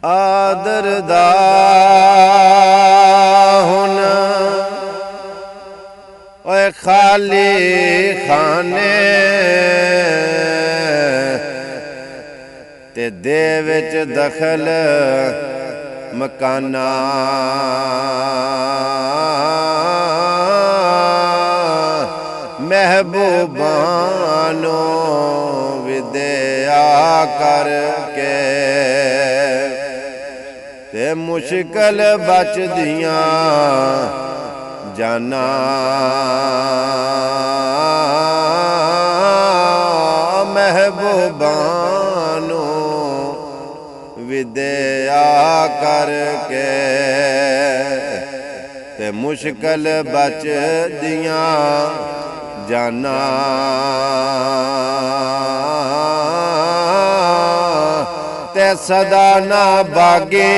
ਆਦਰ ਦਾ ਹੁਣ ਓਏ ਖਾਲੀ ਖਾਨੇ ਤੇ ਦੇ ਵਿੱਚ ਦਖਲ ਮਕਾਨਾ ਮਹਿਬੂਬਾਂ ਨੂੰ ਵਿਦਿਆ ਕਰਕੇ ਤੇ ਮੁਸ਼ਕਲ ਬਚਦੀਆਂ ਜਾਨਾ ਮਹਿਬੂਬਾਂ ਨੂੰ ਵਿਦਿਆ ਕਰਕੇ ਤੇ ਮੁਸ਼ਕਲ ਬਚਦੀਆਂ ਜਾਨਾ ਤੇ ਸਦਾ ਨਾ ਬਾਗੇ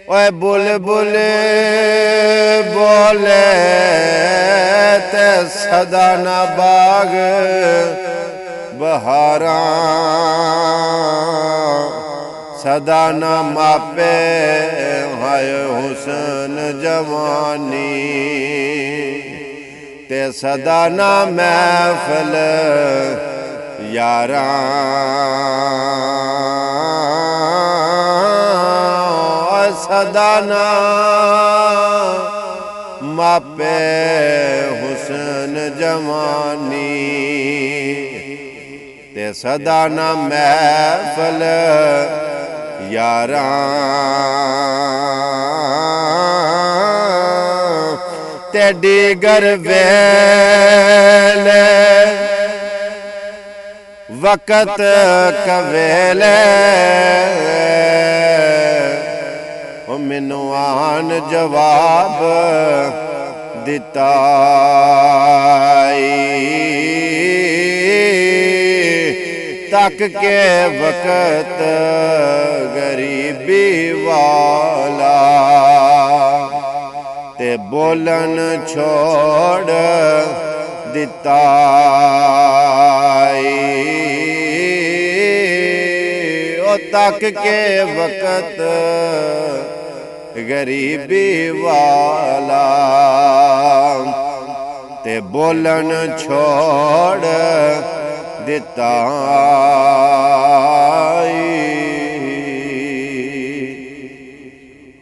ਓਏ बुलबुल बोले ते सदा ना बाग बहारा सदा ना मापे हाय हुसन जवानी ते सदा ना महफिल यारा सदा ना मापे हुसन जवानी ते सदा ना महफिल यारा ते दीगर वेले वक़्त कवेले मैनू आन जवाब दिता तक के वक़्त गरीबी वाला ते बोलन छोड़ दिता ओ तक के वक़्त गरीबी वाला ते बोलन छोड़ दिता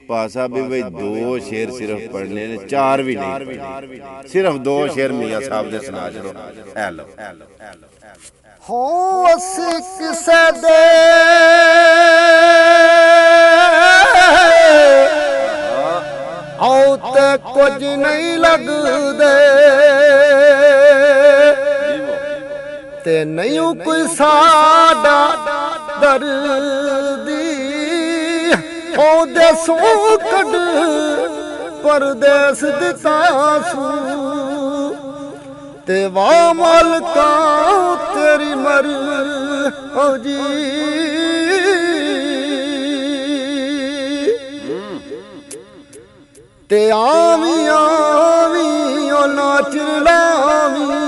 पासा भी भाई दो शेर सिर्फ पढ़ने ने चार भी नहीं सिर्फ दो शेर मियां साहब दे सुना छड़ो ऐ लो हो असी किसे दे आओ ते कुछ नहीं लगदे ते नहीं कोई साडा दर्दी ओ देसों कड परदेस दिता सू ते वाह मालका तेरी मर्जी ते आवी आवी ओ नाच लावी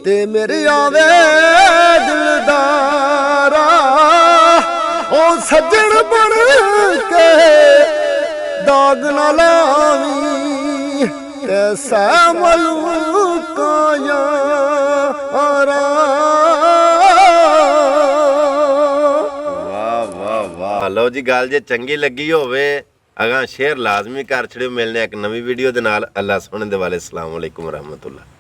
ते मेरे आवे दिलदारा ओ सज्जन बन के दाग ना लावी ते मलूका यारा। वाह वाह वाह लो जी गल जे चंगी लगी होवे अगा शेयर लाजमी कर छड़ियो। मिलने एक नवी वीडियो दे नाल। अल्लाह सोहने दे वाले। अस्सलाम वालेकुम रहमतुल्लाह।